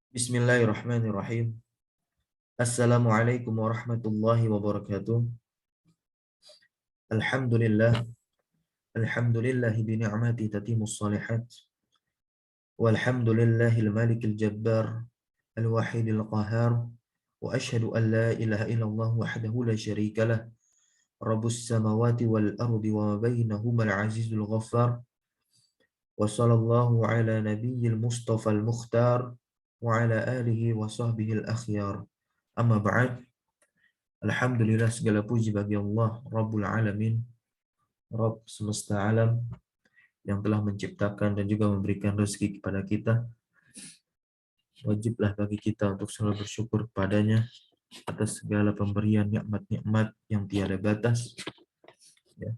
Bismillahirrahmanirrahim. Assalamualaikum warahmatullahi wabarakatuh. Alhamdulillah. Alhamdulillahi bi ni'mati tatimus salihat. Walhamdulillahil malikil jabbar. Al-wahidil qahar. Wa ashhadu an la ilaha illallah wahdahu la syarika lah. Rabbus samawati wal ardi wa ma bainahuma al-azizul ghaffar. Wa sallallahu ala nabiyyil mustafa al-mukhtar. Wa ala alihi wa sahbihi al-akhyar. Amma ba'd. Alhamdulillah, segala puji bagi Allah Rabbul Alamin, Rabb semesta alam yang telah menciptakan dan juga memberikan rezeki kepada kita. Wajiblah bagi kita untuk selalu bersyukur kepadanya atas segala pemberian nikmat-nikmat yang tiada batas. Ya.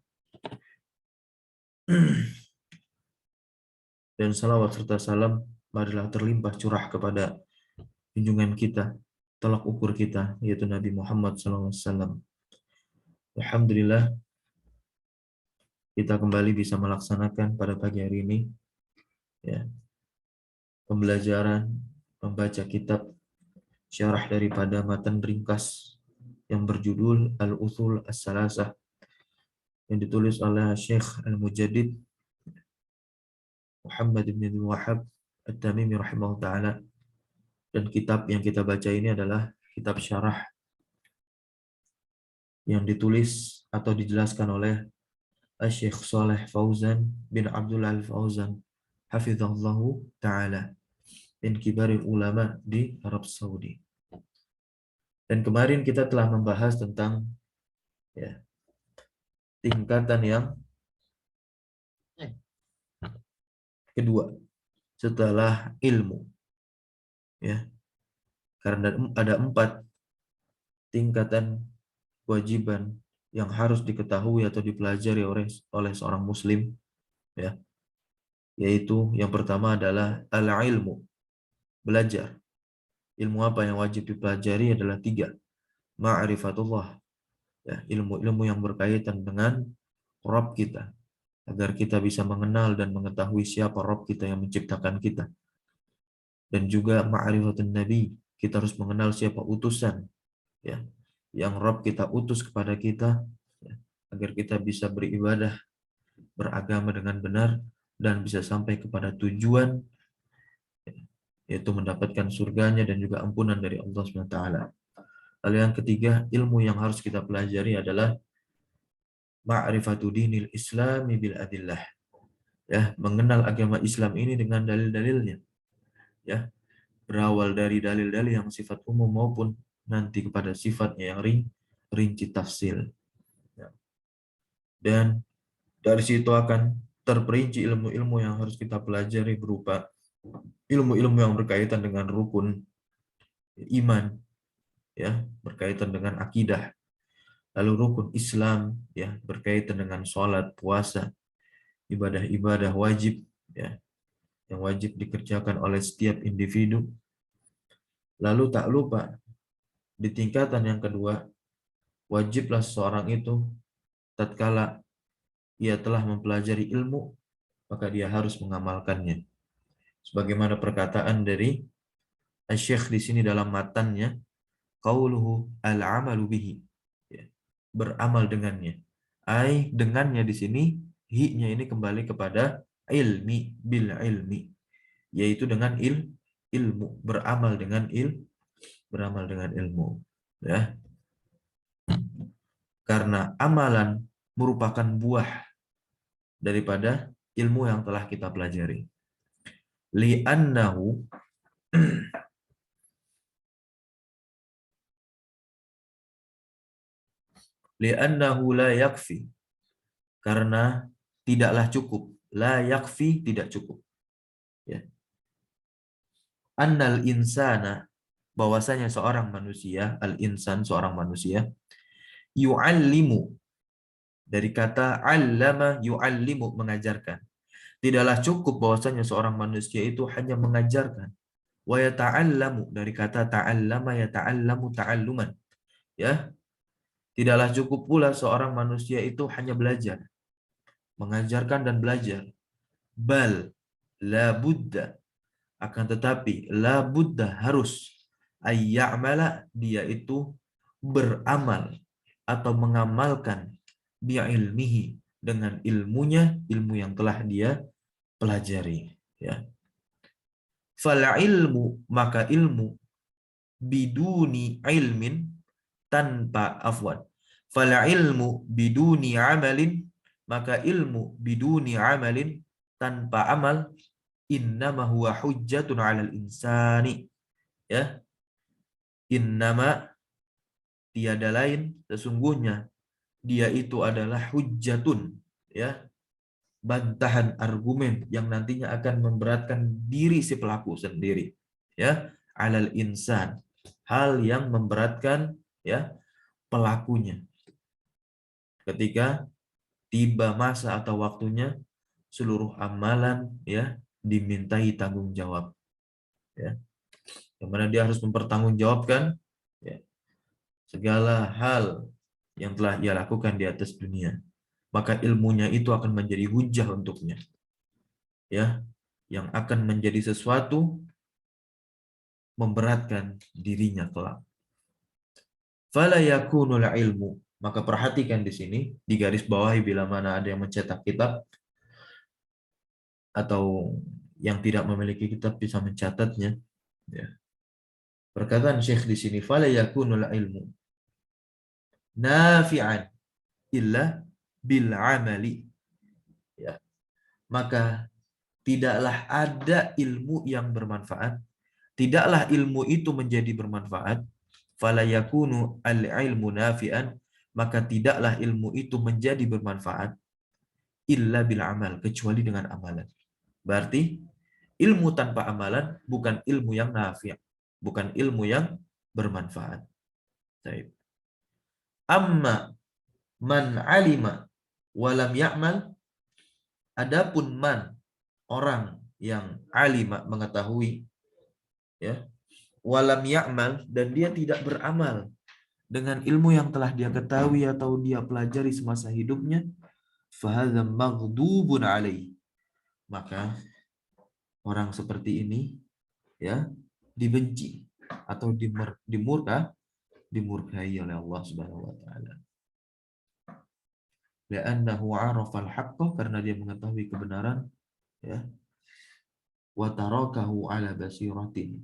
Dan salawat serta salam marilah terlimpah curah kepada junjungan kita, tolak ukur kita, yaitu Nabi Muhammad SAW. Alhamdulillah, kita kembali bisa melaksanakan pada pagi hari ini ya, pembelajaran membaca kitab syarah daripada matan ringkas yang berjudul Al-Uthul As-Salasah yang ditulis oleh Syekh Al-Mujaddid Muhammad bin Wahab At-Tamimi rahimahullah ta'ala. Dan kitab yang kita baca ini adalah kitab syarah yang ditulis atau dijelaskan oleh Syekh Saleh Fauzan bin Abdullah Al-Fauzan hafizahullahu ta'ala, min kibaril ulama di Arab Saudi. Dan kemarin kita telah membahas tentang ya, tingkatan yang kedua setelah ilmu. Ya, karena ada 4 tingkatan kewajiban yang harus diketahui atau dipelajari oleh seorang muslim, ya. Yaitu yang pertama adalah al-ilmu, belajar. Ilmu apa yang wajib dipelajari adalah 3. Ma'rifatullah, ya, ilmu-ilmu yang berkaitan dengan Rabb kita, agar kita bisa mengenal dan mengetahui siapa Rabb kita yang menciptakan kita. Dan juga ma'rifatun nabi, kita harus mengenal siapa utusan ya yang Rabb kita utus kepada kita ya, agar kita bisa beribadah, beragama dengan benar dan bisa sampai kepada tujuan ya, yaitu mendapatkan surganya dan juga ampunan dari Allah SWT. Lalu yang ketiga, ilmu yang harus kita pelajari adalah ma'rifatu dinil islami bil adillah, ya, mengenal agama Islam ini dengan dalil-dalilnya, ya, berawal dari dalil-dalil yang sifat umum maupun nanti kepada sifatnya yang rinci tafsil. Dan dari situ akan terperinci ilmu-ilmu yang harus kita pelajari berupa ilmu-ilmu yang berkaitan dengan rukun iman, ya, berkaitan dengan akidah. Lalu rukun Islam, ya, berkaitan dengan sholat, puasa, ibadah-ibadah wajib, ya, yang wajib dikerjakan oleh setiap individu. Lalu tak lupa di tingkatan yang kedua, wajiblah seorang itu tatkala ia telah mempelajari ilmu, maka dia harus mengamalkannya. Sebagaimana perkataan dari Asy-Syaikh di sini dalam matannya, qauluhu al-amalu bihi, ya, beramal dengannya. Ai dengannya di sini hi-nya ini kembali kepada ilmi, bil ilmi, yaitu dengan ilmu, beramal dengan ilmu, ya. Karena amalan merupakan buah daripada ilmu yang telah kita pelajari. Li'annahu la yakfi, karena tidaklah cukup. La yakfi, tidak cukup. Ya. Annal insana, bahwasanya seorang manusia, al-insan, seorang manusia, yu'allimu, dari kata allama yu'allimu, mengajarkan. Tidaklah cukup bahwasanya seorang manusia itu hanya mengajarkan. Wa yata'allamu, dari kata ta'allama yata'allamu ta'alluman. Ya, tidaklah cukup pula seorang manusia itu hanya belajar, mengajarkan dan belajar. Bal la budda, Akan tetapi la budda harus ayya'mala, dia itu beramal atau mengamalkan bi'ilmihi, dengan ilmunya, ilmu yang telah dia pelajari, ya. Fal ilmu, maka ilmu, biduni ilmin, tanpa afwan. Fal ilmu biduni amalin, maka ilmu biduni amalin, tanpa amal, innama huwa hujjatun 'alal insani, ya. Innama, tiada lain, sesungguhnya dia itu adalah hujjatun, ya, bantahan argumen yang nantinya akan memberatkan diri si pelaku sendiri, ya, 'alal insan, hal yang memberatkan, ya, pelakunya ketika tiba masa atau waktunya seluruh amalan, ya, dimintai tanggung jawab, ya, yang mana dia harus mempertanggungjawabkan, ya, segala hal yang telah ia lakukan di atas dunia. Maka ilmunya itu akan menjadi hujah untuknya, ya, yang akan menjadi sesuatu memberatkan dirinya kelak. Fala yakunul ilmu, maka perhatikan di sini, di garis bawahi bila mana ada yang mencetak kitab atau yang tidak memiliki kitab bisa mencatatnya, ya. Perkataan Syekh di sini, fala yakunul ilmu nafi'an illa bil amali, ya. Maka tidaklah ada ilmu yang bermanfaat, tidaklah ilmu itu menjadi bermanfaat, fala yakunu al ilmu nafi'an, maka tidaklah ilmu itu menjadi bermanfaat, illa bil amal, kecuali dengan amalan. Berarti ilmu tanpa amalan bukan ilmu yang nafi', bukan ilmu yang bermanfaat. Baik. Amma man alima walam ya'mal, adapun man, orang yang alima, mengetahui, ya, walam ya'mal, dan dia tidak beramal dengan ilmu yang telah dia ketahui atau dia pelajari semasa hidupnya, fahadza maghdubun alaih, maka orang seperti ini, ya, dibenci atau dimurkai oleh Allah Subhanahu wa taala. Li'annahu 'arafa al-haqqa, karena dia mengetahui kebenaran, ya, wa tarakahu 'ala basiratin,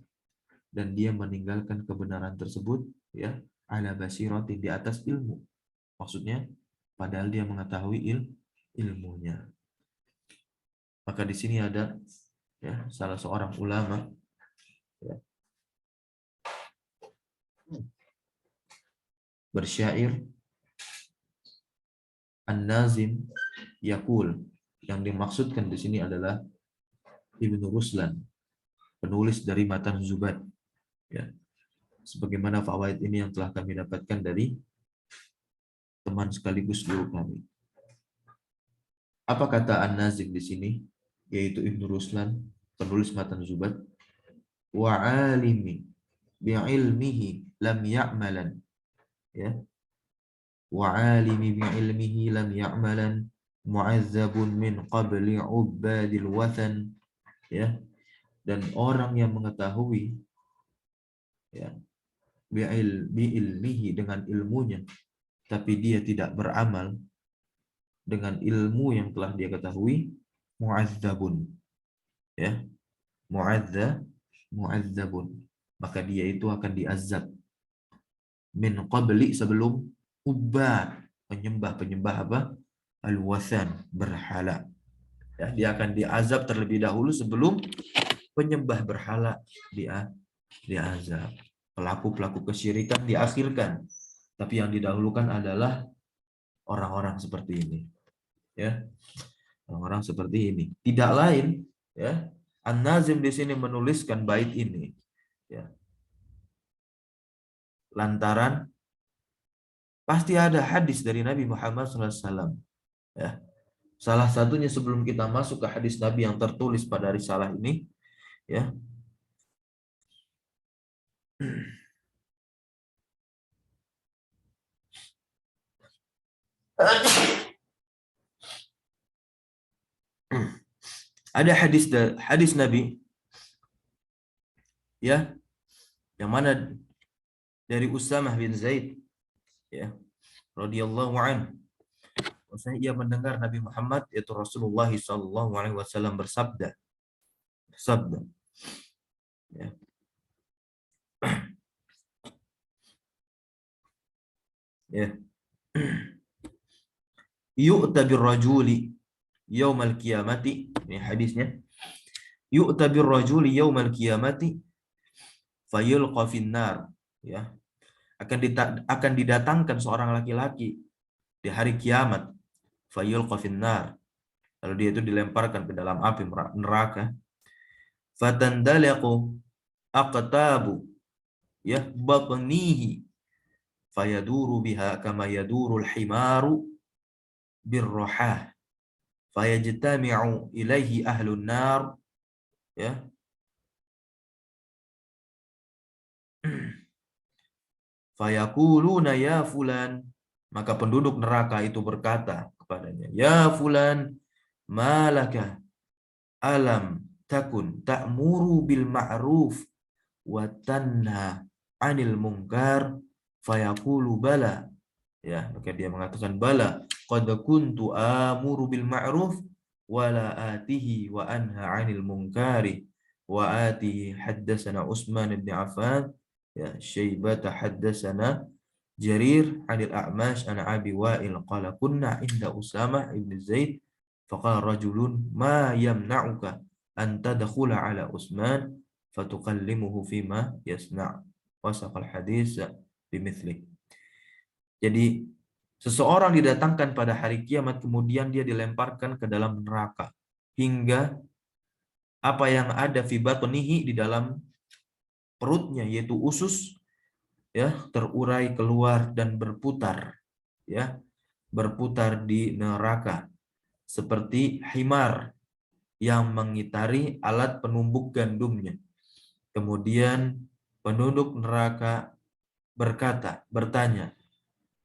dan dia meninggalkan kebenaran tersebut, ya, 'ala basiratin, di atas ilmu. Maksudnya padahal dia mengetahui ilmunya. Maka di sini ada, ya, salah seorang ulama, ya, bersyair, An-Nazim Yaqul, yang dimaksudkan di sini adalah Ibnu Ruslan, penulis dari Matan Zubat, ya. Sebagaimana fawaid ini yang telah kami dapatkan dari teman sekaligus guru kami. Apa kata An-Nazim di sini? Yaitu Ibnu Ruslan, penulis Matan Zubat, wa alimi bi'ilmihi lam ya'malan, ya, wa alimi bi'ilmihi lam ya'malan mu'azzabun min qabli ubadil wathan, ya, dan orang yang mengetahui, ya, bi'ilmihi, dengan ilmunya, tapi dia tidak beramal dengan ilmu yang telah dia ketahui, mu'azzabun, ya, mu'azzabun, maka dia itu akan diazab, min qabli, sebelum, ubad, penyembah apa, al-wathan, berhala, ya, dia akan diazab terlebih dahulu sebelum penyembah berhala diazab. Pelaku-pelaku kesyirikan diakhirkan, tapi yang didahulukan adalah orang-orang seperti ini, ya, orang-orang seperti ini. Tidak lain, ya, An-Nazim di sini menuliskan bait ini, ya, lantaran pasti ada hadis dari Nabi Muhammad SAW, ya. Salah satunya, sebelum kita masuk ke hadis Nabi yang tertulis pada risalah ini, ya, ada hadis Nabi ya, yang mana dari Usamah bin Zaid, ya, radhiyallahu anhu, bahwasanya ia mendengar Nabi Muhammad yaitu Rasulullah sallallahu alaihi wasallam bersabda, ya, ya, yu'ta birrajuli yaumal qiyamati, ini hadisnya, yu'ta birrajuli yaumal qiyamati fayulqa finnar, ya, akan didatangkan seorang laki-laki di hari kiamat, fayulqa finnar, lalu dia itu dilemparkan ke dalam api neraka, fatandaliqu aqtabu, ya, batnihi fayaduru biha kama yadurul himaru birrohah fayajtami'u ilaihi ahlun nar, ya, fayaquluna ya fulan, maka penduduk neraka itu berkata kepadanya, ya fulan, malaka alam takun ta'muru bil ma'ruf wa tanha 'anil munkar, fayaqulu bala, ya, maka dia mengatakan bala qad kuntu amuru bil ma'ruf wa la atihi wa anha 'anil munkari wa atihi. Haddatsana Utsman bin Affan, ya, Syaibata haddatsana Jarir 'anil A'mash an Abi Wa'il qala kunna inda Usamah ibn Zaid faqala rajulun ma yamna'uka an tadkhula 'ala Utsman fatukallimuhu fima yasna', wasaqal hadits bimithli. Jadi seseorang didatangkan pada hari kiamat, kemudian dia dilemparkan ke dalam neraka hingga apa yang ada fi batnihi, di dalam perutnya, yaitu usus, ya, terurai keluar dan berputar, ya, berputar di neraka seperti himar yang mengitari alat penumbuk gandumnya. Kemudian penduduk neraka bertanya,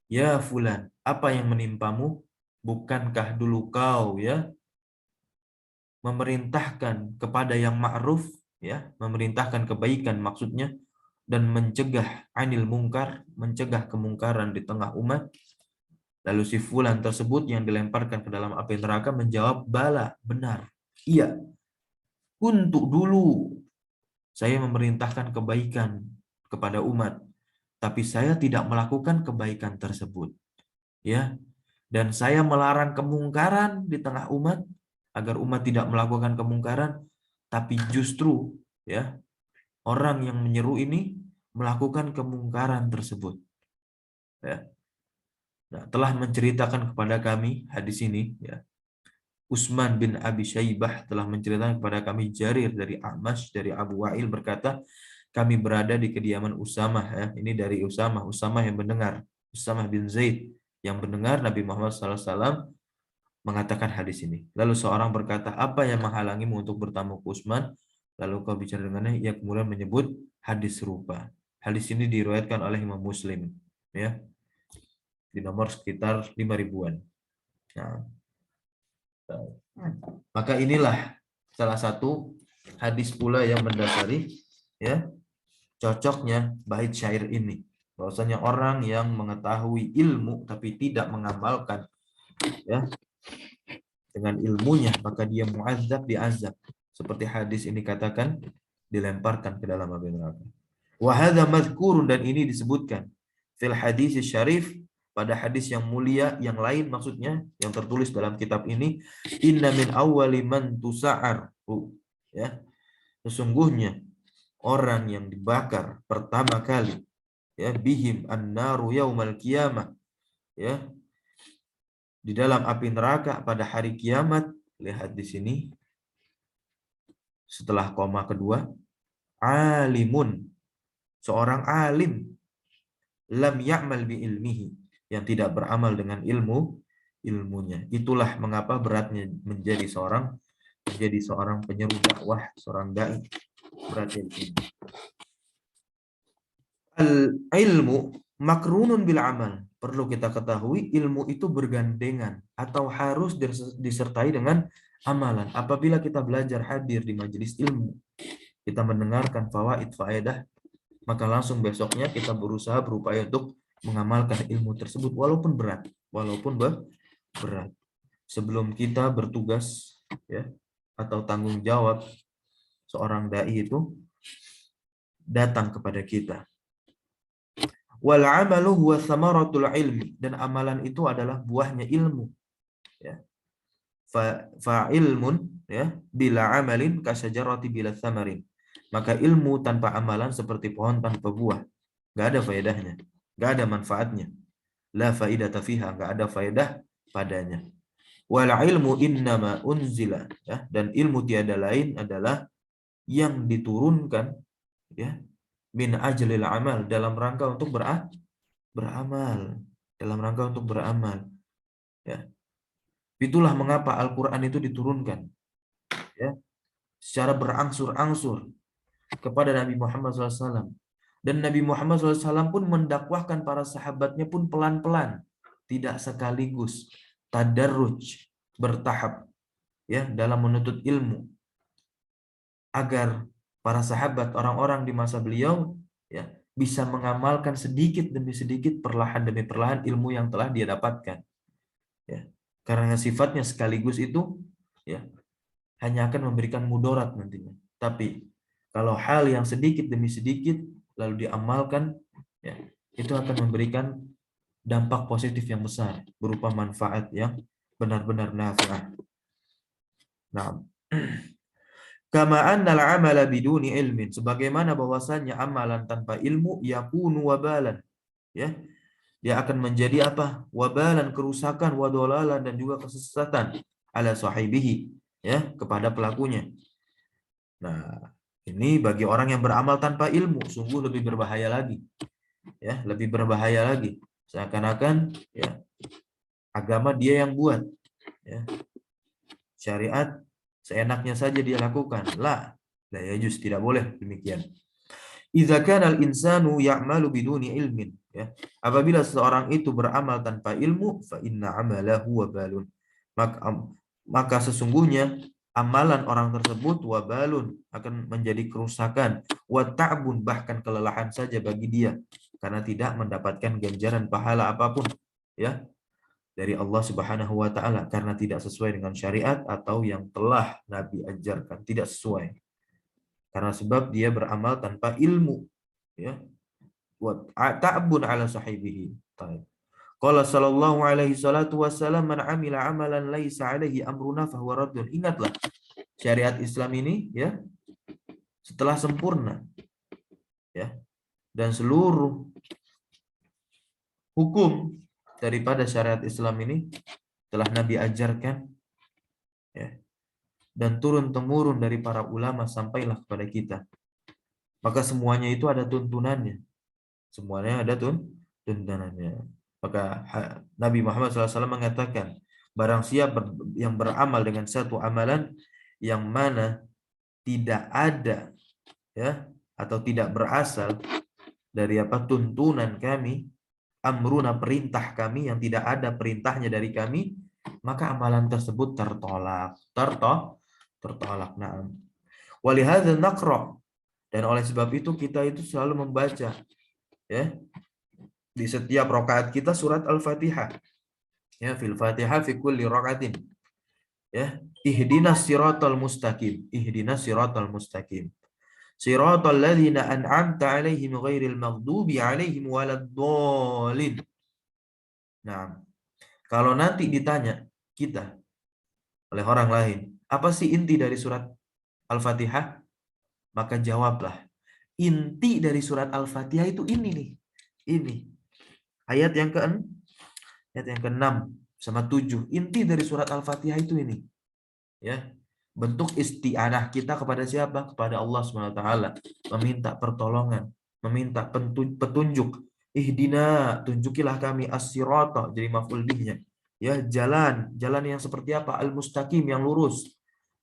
ya fulan, apa yang menimpamu? Bukankah dulu kau, ya, memerintahkan kepada yang ma'ruf, ya, memerintahkan kebaikan maksudnya, dan mencegah anil mungkar, mencegah kemungkaran di tengah umat? Lalu si fulan tersebut yang dilemparkan ke dalam api neraka menjawab, bala, benar, iya, untuk dulu saya memerintahkan kebaikan kepada umat, tapi saya tidak melakukan kebaikan tersebut, ya, dan saya melarang kemungkaran di tengah umat agar umat tidak melakukan kemungkaran, tapi justru, ya, orang yang menyeru ini melakukan kemungkaran tersebut, ya. Nah, telah menceritakan kepada kami hadis ini, ya, Utsman bin Abi Syaibah telah menceritakan kepada kami Jarir dari A'mash dari Abu Wa'il berkata, kami berada di kediaman Usamah, ya. Ini dari Usamah yang mendengar, Usamah bin Zaid yang mendengar Nabi Muhammad SAW mengatakan hadis ini. Lalu seorang berkata, apa yang menghalangimu untuk bertamu ke Utsman? Lalu kau bicara dengannya, ia kemudian menyebut hadis serupa. Hadis ini diriwayatkan oleh Imam Muslim, ya, di nomor sekitar 5 ribuan. Nah, maka inilah salah satu hadis pula yang mendasari, ya, cocoknya bait syair ini. Bahwasanya orang yang mengetahui ilmu tapi tidak mengamalkan, ya, dengan ilmunya, maka dia mu'adzab, diazab. Seperti hadis ini katakan, dilemparkan ke dalam api neraka. Wa hadza madhkurun, dan ini disebutkan fil hadis syarif, pada hadis yang mulia yang lain, maksudnya yang tertulis dalam kitab ini, inna min awwali man tusa'ar, ya, sesungguhnya orang yang dibakar pertama kali, ya, bihim an-naru yaumal qiyamah, ya, di dalam api neraka pada hari kiamat. Lihat di sini setelah koma kedua, alimun, seorang alim, lam ya'mal bi ilmihi, yang tidak beramal dengan ilmunya. Itulah mengapa beratnya menjadi seorang penyeru dakwah, seorang dai, beratnya ini. Al ilmu makrunun bil amal. Perlu kita ketahui, ilmu itu bergandengan atau harus disertai dengan amalan. Apabila kita belajar hadir di majelis ilmu, kita mendengarkan faedah, maka langsung besoknya kita berusaha berupaya untuk mengamalkan ilmu tersebut walaupun berat, berat. Sebelum kita bertugas, ya, atau tanggung jawab, seorang dai itu datang kepada kita. Wal amalu huwa thamaratul ilmi, dan amalan itu adalah buahnya ilmu, ya. Fa ilmun, ya, bila amalin kasajarati bila thamarin. Maka ilmu tanpa amalan seperti pohon tanpa buah, nggak ada faedahnya, nggak ada manfaatnya. La faidata fiha, nggak ada faedah padanya. Wal ilmu innama unzila, ya, dan ilmu tiada lain adalah yang diturunkan, ya, min ajlil amal, dalam rangka untuk beramal, dalam rangka untuk beramal, ya. Itulah mengapa Al-Qur'an itu diturunkan, ya, secara berangsur-angsur kepada Nabi Muhammad SAW. Dan Nabi Muhammad SAW pun mendakwahkan para sahabatnya pun pelan-pelan, tidak sekaligus, tadarruj, bertahap, ya, dalam menuntut ilmu, agar para sahabat, orang-orang di masa beliau, ya, bisa mengamalkan sedikit demi sedikit, perlahan demi perlahan ilmu yang telah dia dapatkan, ya. Karena sifatnya sekaligus itu, ya, hanya akan memberikan mudarat nantinya. Tapi kalau hal yang sedikit demi sedikit lalu diamalkan, ya, itu akan memberikan dampak positif yang besar berupa manfaat yang benar-benar nafi'ah. Nah, kama annal amala biduni ilmin, sebagaimana bahwasanya amalan tanpa ilmu yakunu wabalan, ya, dia akan menjadi apa? Wabalan, kerusakan, wadolalan, dan juga kesesatan ala sahibihi, ya, kepada pelakunya. Nah, ini bagi orang yang beramal tanpa ilmu sungguh lebih berbahaya lagi, ya, lebih berbahaya lagi. Seakan-akan, ya, agama dia yang buat, ya, syariat seenaknya saja dia lakukan. La yajuz, tidak boleh demikian. Idza kana al-insanu ya'malu biduni ilmin, ya. Apabila seseorang itu beramal tanpa ilmu, fa inna amalahu wabalun. Maka sesungguhnya amalan orang tersebut wabalun, akan menjadi kerusakan, wa ta'bun, bahkan kelelahan saja bagi dia, karena tidak mendapatkan ganjaran pahala apapun, ya, dari Allah Subhanahu wa taala, karena tidak sesuai dengan syariat atau yang telah Nabi ajarkan, tidak sesuai. Karena sebab dia beramal tanpa ilmu, ya. Wa ta'bun ala sahibihi. Taib. Qala sallallahu alaihi salatu wassalam, man amila amalan laisa alaihi amruna fahuwa raddun. Ingatlah, syariat Islam ini, ya, setelah sempurna, ya, dan seluruh hukum daripada syariat Islam ini telah Nabi ajarkan, ya, dan turun temurun dari para ulama sampailah kepada kita. Maka semuanya itu ada tuntunannya. Semuanya ada tuntunannya. Maka Nabi Muhammad SAW mengatakan, barang siapa yang beramal dengan satu amalan yang mana tidak ada, ya, atau tidak berasal dari apa, tuntunan kami, amruna, perintah kami, yang tidak ada perintahnya dari kami, maka amalan tersebut tertolak. Nah, walihadzal naqra, dan oleh sebab itu kita itu selalu membaca, ya, di setiap rakaat kita surat Al-Fatihah, ya, fil Fatihah fi kulli rakaatin, ya, ihdinas siratal mustaqim, ihdinas siratal mustaqim, siratal ladzina an'amta 'alaihim ghairil maghdubi 'alaihim waladdallin. Nah, kalau nanti ditanya kita oleh orang lain, apa sih inti dari surat Al-Fatihah? Maka jawablah, inti dari surat Al-Fatihah itu ini nih. Ini. Ayat yang ke-6 sama 7. Inti dari surat Al-Fatihah itu ini. Ya. Bentuk isti'anah kita kepada siapa? Kepada Allah SWT. Meminta pertolongan, meminta petunjuk. Ihdina, tunjukilah kami, as-sirata, jadi maf'ul bihnya. Ya, jalan yang seperti apa? Al-mustaqim, yang lurus.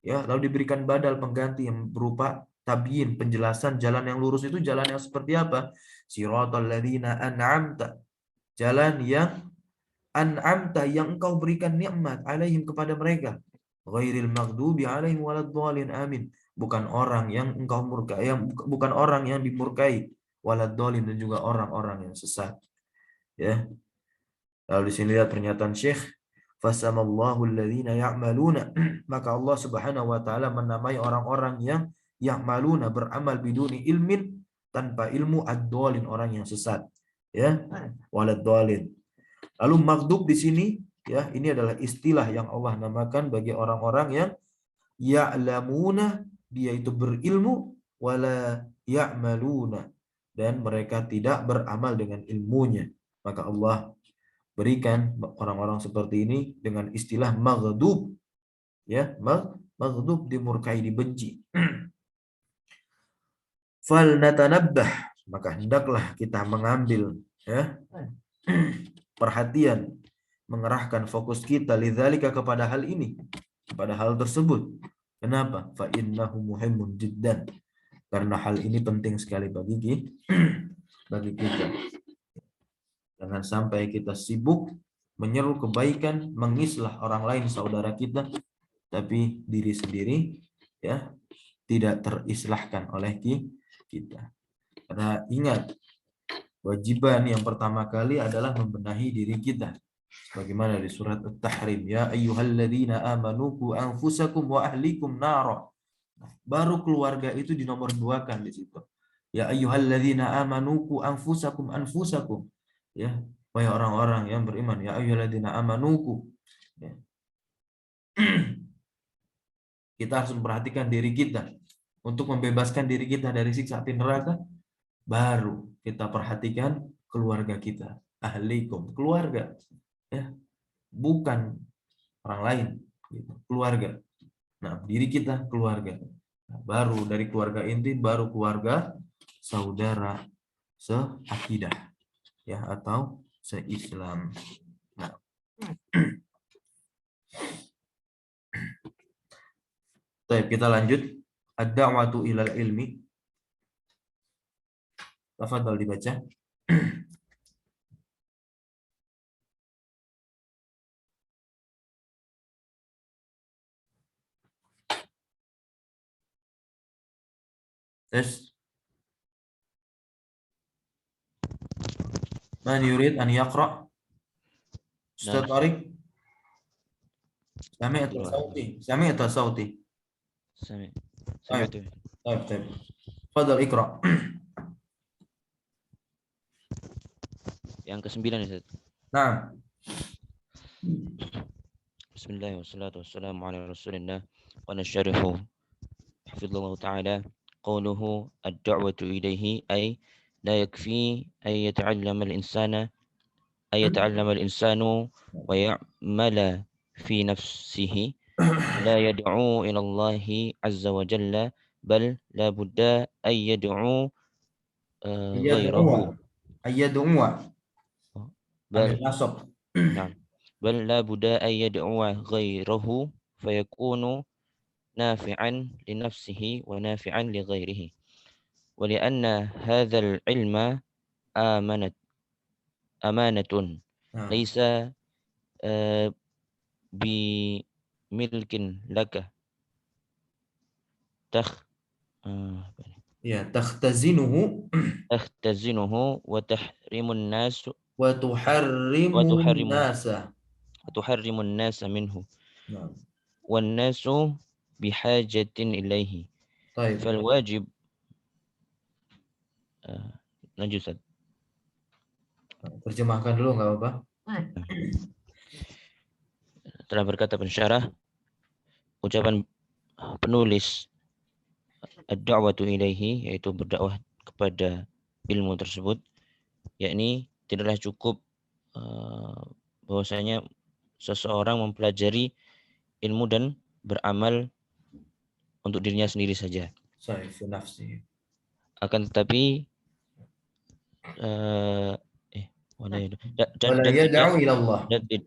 Ya, lalu diberikan badal pengganti yang berupa tabyin, penjelasan jalan yang lurus itu jalan yang seperti apa? Siratal ladzina an'amta, jalan yang an'amta, yang engkau berikan nikmat alaihim, kepada mereka, ghairil maghdubi alaihim waladdallin, amin, bukan orang yang engkau murkai, bukan orang yang dimurkai, waladhdallin, dan juga orang-orang yang sesat. Ya. Lalu di sini lihat pernyataan Syekh, fasamallahu alladhina ya'maluna, maka Allah Subhanahu wa taala menamai orang-orang yang ya'maluna, beramal biduni ilmin, tanpa ilmu, ad-dhalin, orang yang sesat. Ya, waladhdallin. Lalu maghdub di sini, ya, ini adalah istilah yang Allah namakan bagi orang-orang yang ya'lamuna, dia itu berilmu, wala ya'maluna, dan mereka tidak beramal dengan ilmunya. Maka Allah berikan orang-orang seperti ini dengan istilah maghdub, ya, maghdub, dimurkai, dibenci. Fal natanabbah, maka hendaklah kita mengambil, ya, perhatian, mengerahkan fokus kita lidzalika, kepada hal ini, kepada hal tersebut. Kenapa? Fa innahu muhimmun jiddan, karena hal ini penting sekali bagi kita. Jangan sampai kita sibuk menyeru kebaikan, mengislah orang lain saudara kita, tapi diri sendiri, ya, tidak terislahkan oleh kita. Karena ingat, kewajiban yang pertama kali adalah membenahi diri kita. Bagaimana di surat At-Tahrim, ya ayyuhalladzina amanu qu anfusakum wa ahlikum nara. Baru keluarga itu dinomor duakan di situ. Ya ayyuhalladzina amanu qu anfusakum. Ya, wahai orang-orang yang beriman, ya ayyuhalladzina amanu qu. Ya. Kita harus memperhatikan diri kita untuk membebaskan diri kita dari siksa api neraka. Baru kita perhatikan keluarga kita, ahlikum, keluarga, ya, bukan orang lain, gitu. Keluarga. Nah, diri kita, keluarga. Nah, baru dari keluarga inti, baru keluarga saudara seakidah, ya, atau se-Islam. Nah. Baik, kita lanjut. Ad-da'watu ilal ilmi. Tafadhal dibaca. Tes. Man yurid an yaqra? Ustaz Tariq? Sami'tu sauti. سمعت. طيب. Fadhal Iqra. Yang ke-9 Ustaz. Nah. Bismillah wassalatu wassalamu ala Rasulillah wa nasyarihu hafizallahu ta'ala qawluhu ad-da'watu ilayhi ay la yakfi ay yata'allama al-insanu wa ya'mala fi nafsihi la yad'u ila Allah azza wa jalla bal la budda ay yad'u ghayrahu Ayyad'uwa. bal Ambil nasab. na'am bal la budda ay yad'u ghayrahu fayakunu نافعا لنفسه ونافعا لغيره ولأن هذا العلم أمانة ليس بملك لك تختزنه وتحرم الناس منه والناس بحاجة إليه. طيب. فالواجب lanjut. Terjemahkan dulu, nggak apa-apa. Telah berkata pensyarah, ucapan penulis ad-da'watu ilaihi, yaitu berdakwah kepada ilmu tersebut, yakni tidaklah cukup bahwasanya seseorang mempelajari ilmu dan beramal untuk dirinya sendiri saja. Akan tetapi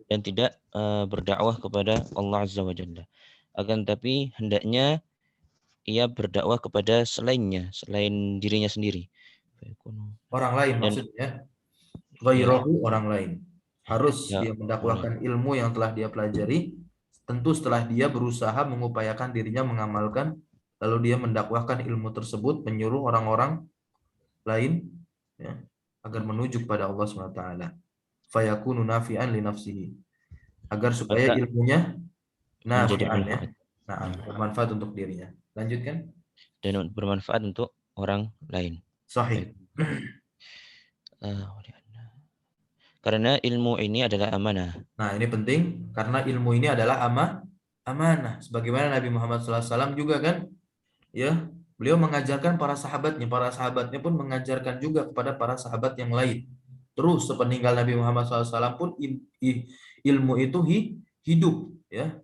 dan tidak berdakwah kepada Allah Azza wa Jalla. Akan tetapi hendaknya ia berdakwah kepada selainnya, selain dirinya sendiri. Orang lain maksudnya. Ghairahu, orang lain. Harus dia mendakwahkan ilmu yang telah dia pelajari. Tentu setelah dia berusaha mengupayakan dirinya mengamalkan lalu dia mendakwahkan ilmu tersebut, menyuruh orang-orang lain, ya, agar menuju kepada Allah SWT. Fayakunu nafi'an li nafsihi, agar supaya Maka ilmunya menjadi nafi'an, ya, bermanfaat. nah, Nah, bermanfaat untuk dirinya. Lanjutkan. dan bermanfaat untuk orang lain. Baik. Sahih. Eh, karena ilmu ini adalah amanah. Nah, ini penting karena ilmu ini adalah amanah. Sebagaimana Nabi Muhammad SAW juga kan, ya, beliau mengajarkan para sahabatnya pun mengajarkan juga kepada para sahabat yang lain. Terus sepeninggal Nabi Muhammad SAW pun ilmu itu hidup, ya.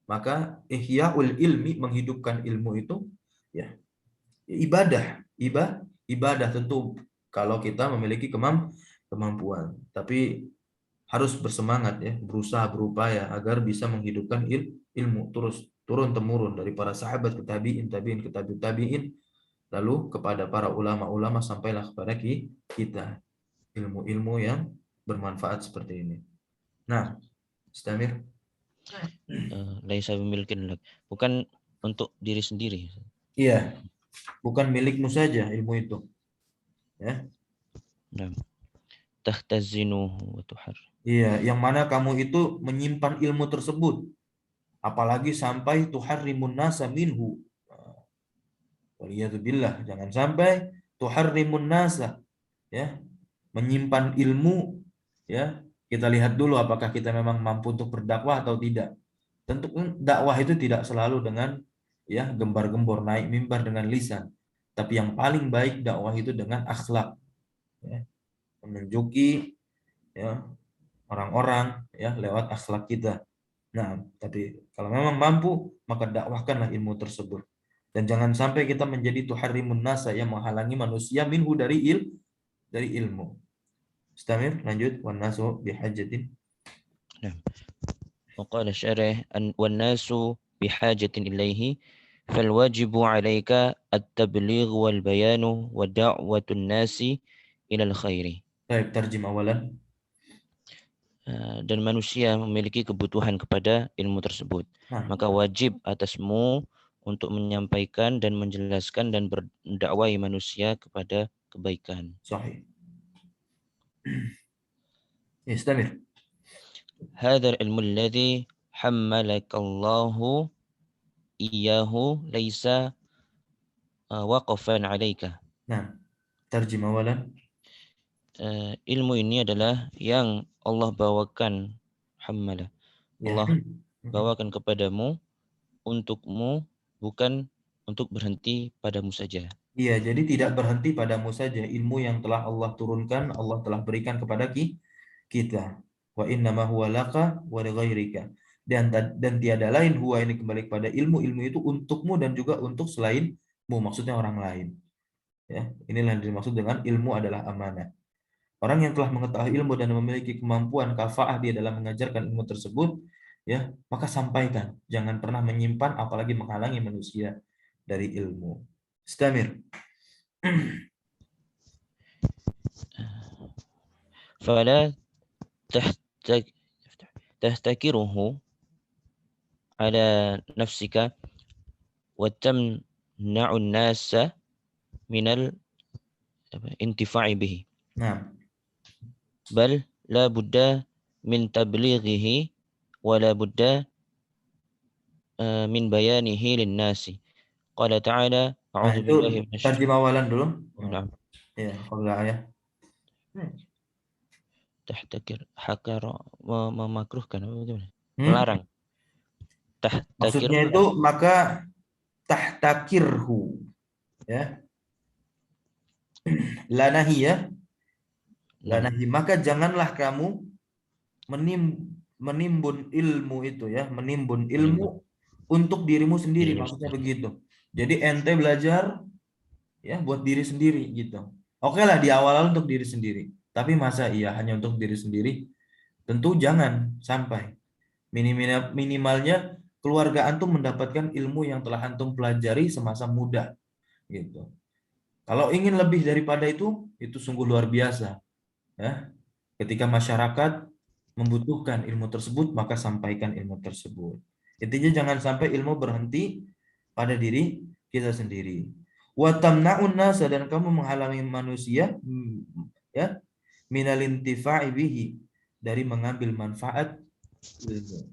Maka ihya'ul ilmi, menghidupkan ilmu itu, ya, ibadah tentu kalau kita memiliki kemampuan. Tapi harus bersemangat, ya, berusaha berupaya agar bisa menghidupkan ilmu terus turun temurun dari para sahabat ke tabi'in, tabi'in ke tabi'in, lalu kepada para ulama-ulama sampailah kepada kita ilmu-ilmu yang bermanfaat seperti ini. Nah, Istamir. Laisa bimilkin lak. Bukan untuk diri sendiri. Iya, bukan milikmu saja ilmu itu, ya. Nah, tahtazinuhu wa tuhar. Iya, yang mana kamu itu menyimpan ilmu tersebut, apalagi sampai tuharrimun nasa minhu. Waliyadzubillah, jangan sampai tuharrimun nasa, ya, menyimpan ilmu, ya. Kita lihat dulu apakah kita memang mampu untuk berdakwah atau tidak. Tentu dakwah itu tidak selalu dengan, ya, gembar-gembor naik mimbar dengan lisan, tapi yang paling baik dakwah itu dengan akhlak, ya, menunjuki, ya, orang-orang, ya, lewat akhlak kita. Nah, tapi kalau memang mampu, maka dakwahkanlah ilmu tersebut. Dan jangan sampai kita menjadi tuharrimun nasa, yang menghalangi manusia minhu dari ilmu. Istamir, lanjut. Wan nasu bihajatin. Nah, وقال الشارع والناس بحاجة إليه فالواجب عليك التبليغ والبيان ودعوة الناس إلى الخير. Baik, terjem awalan. Dan manusia memiliki kebutuhan kepada ilmu tersebut. Nah, Maka wajib atasmu untuk menyampaikan dan menjelaskan dan berdakwai manusia kepada kebaikan. sahih. Istamir. هذا العلم الذي حملك الله إياه ليس وقفا عليك. Nah, terjem awalan. Ilmu ini adalah yang Allah bawakan, hammala, Ya. Allah bawakan kepadamu, untukmu, bukan untuk berhenti padamu saja. Iya, jadi tidak berhenti padamu saja. Ilmu yang telah Allah turunkan, Allah telah berikan kepada kita. Wa innama huwa laka wa lighairika. Dan tiada lain, huwa ini kembali kepada ilmu itu untukmu dan juga untuk selainmu, maksudnya orang lain. Ya, inilah yang dimaksud dengan ilmu adalah amanah. Orang yang telah mengetahui ilmu dan memiliki kemampuan kafaah dia dalam mengajarkan ilmu tersebut, ya, maka sampaikan. Jangan pernah menyimpan apalagi menghalangi manusia dari ilmu. Istamir. فلا تحتكره على نفسك وتمنع الناس من الانتفاع به. Nah, بل لا بد من تبليغه ولا بد من بيانه للناس. قال تعالى أعوذ itu بالله من الشيطان. terjemah awalan dulu. نعم. Ya, qabla ayah. Tahtakir, hakar, memakruhkan, bagaimana? Hmm? Melarang. Tahtakir Maksudnya itu melarang. maka tahtakirhu, ya. Lanahi, ya. Nah, Lanahi, maka janganlah kamu menimbun ilmu itu, ya, menimbun menimbun ilmu untuk dirimu sendiri, dirimu maksudnya sendiri. begitu. Jadi ente belajar, ya, buat diri sendiri gitu. Oke lah di awal untuk diri sendiri. Tapi masa iya hanya untuk diri sendiri? Tentu jangan sampai. Minimalnya keluarga antum mendapatkan ilmu yang telah antum pelajari semasa muda gitu. Kalau ingin lebih daripada itu sungguh luar biasa, ya. Ketika masyarakat membutuhkan ilmu tersebut, maka sampaikan ilmu tersebut. Intinya jangan sampai ilmu berhenti pada diri kita sendiri. Wa tamna'un nasa, dan kamu menghalangi manusia ya, minal intifa'i bihi, dari mengambil manfaat ilmu.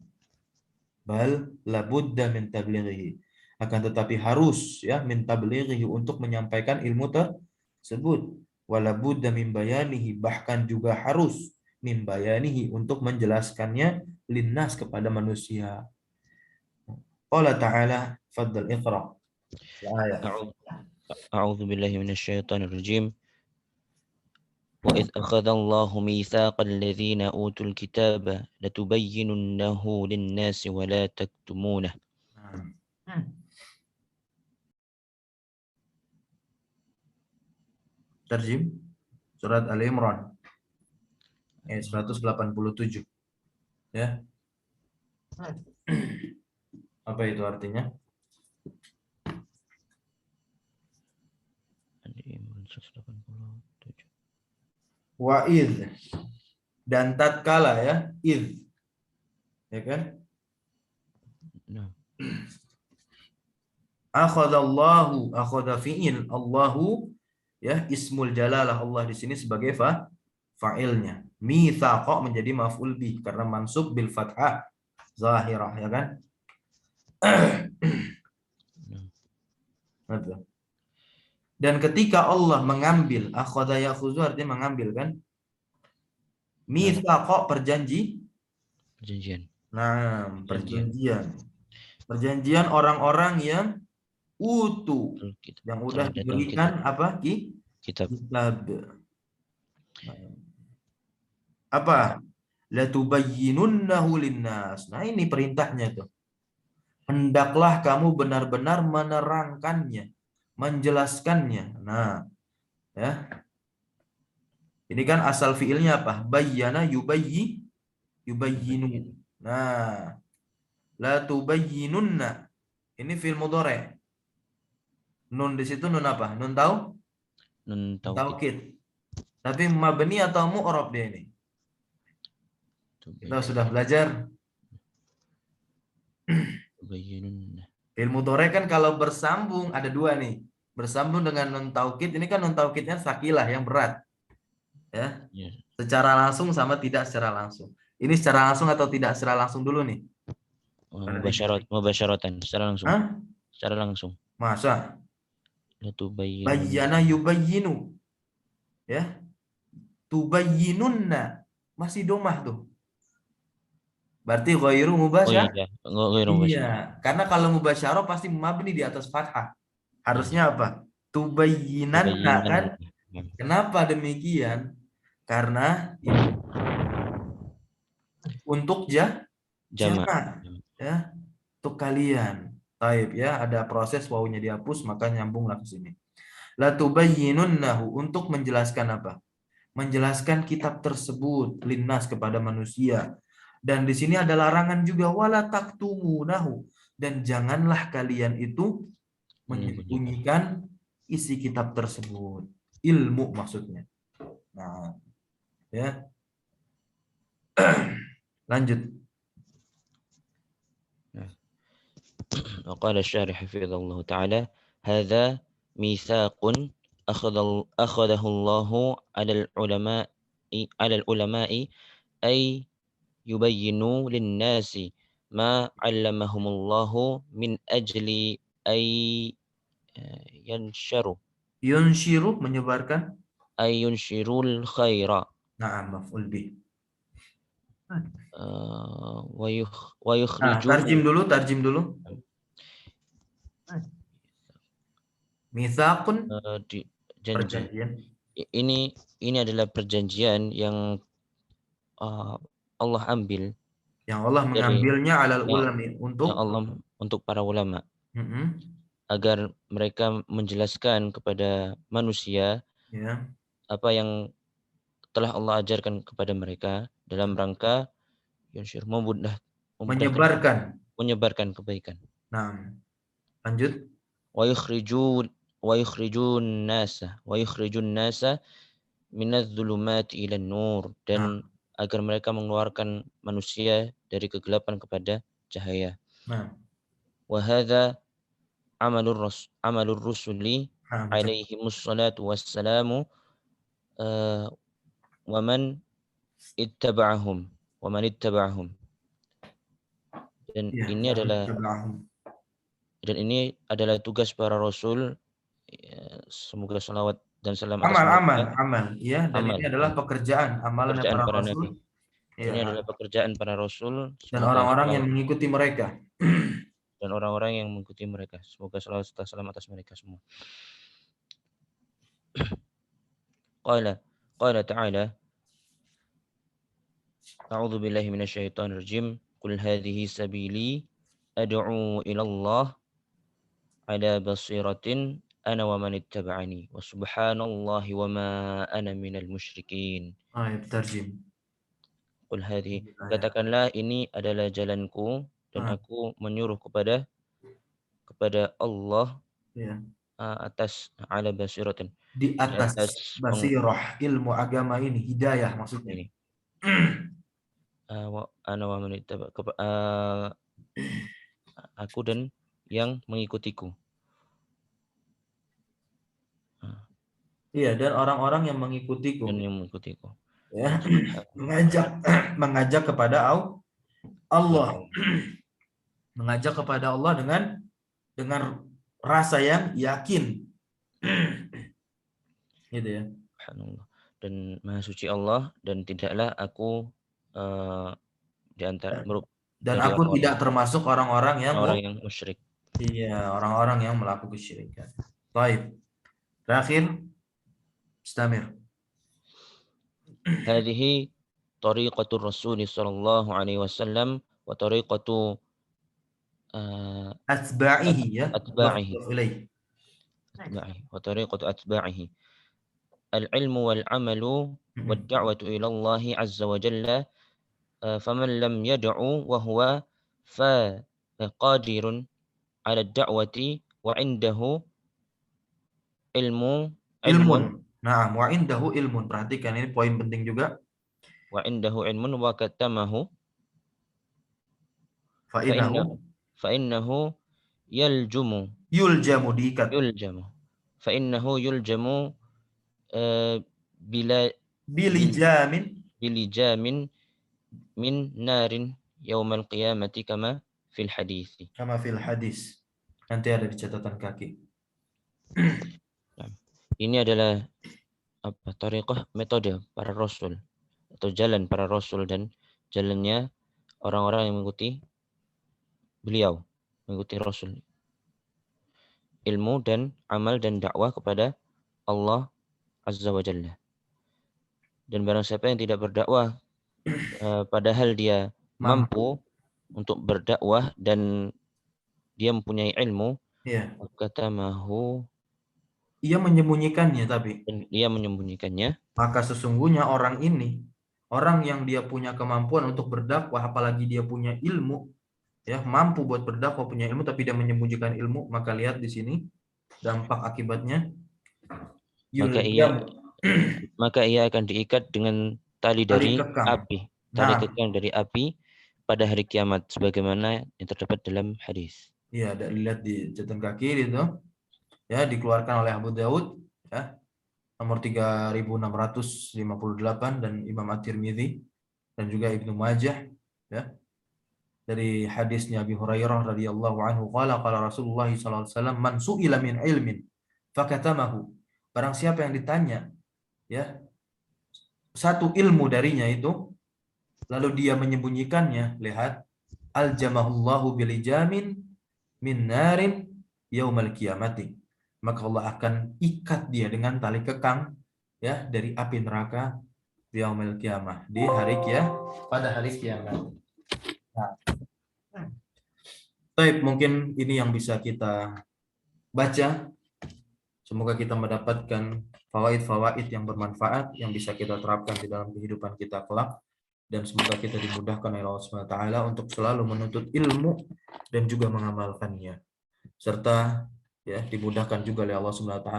Bal labudda min tablighihi, akan tetapi harus ya min tablighihi, untuk menyampaikan ilmu tersebut. Wala budda min bayanihi, bahkan juga harus min bayanihi, untuk menjelaskannya linnas, kepada manusia. Qala ta'ala, faddal iqra ayat. أعوذ بالله من الشيطان الرجيم. وإذ أخذ الله ميثاق الذين أوتوا الكتاب لتبيننه للناس ولا تكتمونه. Terjem surat Al-Imran ayat 187 ya. Apa itu artinya? Al-Imran 187. Wa idh, dan tatkala ya, idh, ya kan? Nah, Akhadallahu, akhadha fi'il, Allahu ya, ismul jalalah, Allah di sini sebagai fa'ilnya. Mitsaqa menjadi maf'ul bih karena mansub bil fathah zahirah, ya kan? Dan ketika Allah mengambil, akhadha yakhudhu artinya mengambil kan? Mitsaqa perjanjian. Nah, perjanjian. Perjanjian orang-orang yang utu, yang udah diberikan apa? Kitab. Apa? Latubayyinunnahu linnas. Nah, ini perintahnya tuh. Hendaklah kamu benar-benar menerangkannya, menjelaskannya. Nah, ya. Ini kan asal fiilnya apa? Bayyana yubayyinu. Nah, latubayyinunna. Ini fiil mudhari'. Nun di situ nun apa? Nun tahu? Nun taukid. Tapi mabni atau mu'rab dia ini? Kita sudah belajar. Fi'il mudhari' kan kalau bersambung ada dua nih. Bersambung dengan nun taukid, ini kan nun taukidnya sakilah, yang berat. Ya. Secara langsung sama tidak secara langsung. Ini secara langsung atau tidak secara langsung dulu nih? Mubasyaratan, secara langsung. Hah? Secara langsung. Masa? Bayyana yubayyinu. Ya. Tubayyinunna. Masih domah tuh. Berarti ghairu mubasyarah. Oh iya, iya, karena kalau mubasyarah pasti mabni di atas fathah. Harusnya apa? Tubayyinanna kan? Kenapa demikian? Karena ini untuk jamak ya, untuk kalian. Taib ya, ada proses wawunya dihapus maka nyambunglah ke sini. La tubayyinunnahu, untuk menjelaskan apa? Menjelaskan kitab tersebut linnas, kepada manusia. Dan di sini ada larangan juga, wala taktumunahu, dan janganlah kalian itu menyembunyikan isi kitab tersebut. Ilmu maksudnya. Nah, ya. Lanjut. وقال الشارح حفظه الله تعالى: هذا ميثاق أخذه الله على العلماء أي يبينوا للناس ما علمهم الله من أجل أي ينشروا menyebarkan, أي ينشروا الخير. نعم مفعول به. ويخرجوا. Tarjim dulu. Mitsaqun, perjanjian. Ini adalah perjanjian yang Allah ambil, yang Allah mengambilnya alal ulami, untuk para ulama, agar mereka menjelaskan kepada manusia apa yang telah Allah ajarkan kepada mereka dalam rangka menyebarkan kebaikan. Nah, lanjut. Wa yukhrijun nasa minadh-dhulumati ilan nur, dan agar mereka mengeluarkan manusia dari kegelapan kepada cahaya. Wa hadza amalur rusuli Nah, alaihimus salatu wassalamu wa man ittaba'ahum dan ya, ini adalah manittaba'ahum. tugas para rasul, ya, semoga salawat dan salam atas mereka. Amal, ya, dan Amal ini adalah ya, pekerjaan, amalannya pekerjaan para para nabi. rasul, Ini ya, adalah pekerjaan para rasul, dan semoga orang-orang yang salawat mengikuti mereka. dan orang-orang yang mengikuti mereka, semoga salawat serta salam atas mereka semua. Qala ta'ala, a'udzu billahi minasyaitonir rajim, qul hadhihi sabili ad'u ila Allah ala basiratin ana wa man ittaba'ani wa subhanallahi wa ma ana minal musyrikin. Ayat terjem. Qul hadhihi, Ayat. katakanlah ini adalah jalanku dan Ah, aku menyuruh kepada Allah ya. atas ala basiratin, Di di atas atas basirah ilmu agama ini, hidayah maksudnya. ini ana wa man aku dan yang mengikutiku. Iya, dan orang-orang yang mengikutiku, Dan yang mengikutiku. ya, Subhanallah. mengajak kepada Kepada Allah, Allah. mengajak kepada Allah dengan rasa yang yakin, gitu ya. Subhanallah. Dan Maha Suci Allah, dan tidaklah aku di antara Dan dari aku tidak termasuk orang-orang yang orang yang musyrik. iya, orang-orang yang melakukan kesyirikan. Baik. Terakhir, istamir. Hadhihi tariqatur Rasul sallallahu alaihi wasallam wa tariqatu Atba'ihi, ya. atba'ihi Ilaih. wa tariqatu atba'ihi. Al-ilmu wal amalu wad da'watu ila Allah azza wa jalla, faman lam yad'u wa huwa qadirun ala ad-da'wati wa indahu ilmu Ilmun. ilmun Nah, wa indahu ilmun. Perhatikan ini poin penting juga. wa indahu ilmun wa katamahu Fa fa inna innahu fa innahu yaljumu yuljamu, diikat. yuljamu fa innahu yuljamu bila Bilijamin, bilijamin min narin yaumal qiyamati kama fil hadisi. kama fil hadis. Nanti ada di catatan kaki. Ini adalah tariqah, metode para rasul atau jalan para rasul dan jalannya orang-orang yang mengikuti beliau, mengikuti rasul. Ilmu dan amal dan dakwah kepada Allah Azza wa Jalla. Dan barang siapa yang tidak berdakwah padahal dia mampu untuk berdakwah dan dia mempunyai ilmu, Iya. kata mahu, Ia menyembunyikannya, tapi dan dia menyembunyikannya, maka sesungguhnya orang ini, orang yang dia punya kemampuan untuk berdakwah, apalagi dia punya ilmu, ya, mampu buat berdakwah, punya ilmu tapi dia menyembunyikan ilmu, maka lihat di sini dampak akibatnya. maka ia akan diikat dengan tali Tali dari kekang. api, tali Nah, kekang dari api pada hari kiamat, sebagaimana yang terdapat dalam hadis. iya, lihat di catatan kaki itu, ya, dikeluarkan oleh Abu Daud, ya, nomor 3658, dan Imam At-Tirmidzi dan juga Ibnu Majah, ya, dari hadisnya Abi Hurairah radhiyallahu anhu, qala Rasulullah sallallahu alaihi wasallam, man su'ila min ilmin fakatamahu, barang siapa yang ditanya, ya, satu ilmu darinya itu lalu dia menyembunyikannya, lihat, aljamahullahu bilijamin min narin yaumal qiyamati, maka Allah akan ikat dia dengan tali kekang, ya, dari api neraka yaumil qiyamah, di hari pada hari kiamat. Nah, baik, mungkin ini yang bisa kita baca. Semoga kita mendapatkan fawaid-fawaid yang bermanfaat yang bisa kita terapkan di dalam kehidupan kita kelak, dan semoga kita dimudahkan oleh Allah SWT untuk selalu menuntut ilmu dan juga mengamalkannya, serta, ya, dimudahkan juga oleh Allah SWT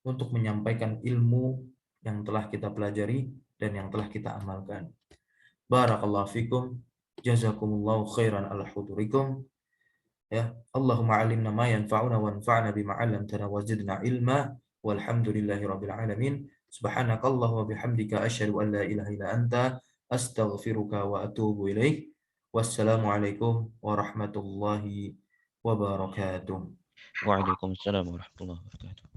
untuk menyampaikan ilmu yang telah kita pelajari dan yang telah kita amalkan. Barakallahu fikum, jazakumullahu khairan ala hudurikum. Ya, Allahumma 'allimna ma yanfa'una wanfa'na bima 'allamtana wa zidna ilma walhamdulillahi rabbil alamin. Subhanakallahumma wa bihamdika asyhadu an la ilaha illa anta astaghfiruka wa atubu ilaik. Wassalamualaikum warahmatullahi wabarakatuh. Waalaikumsalam warahmatullahi wabarakatuh.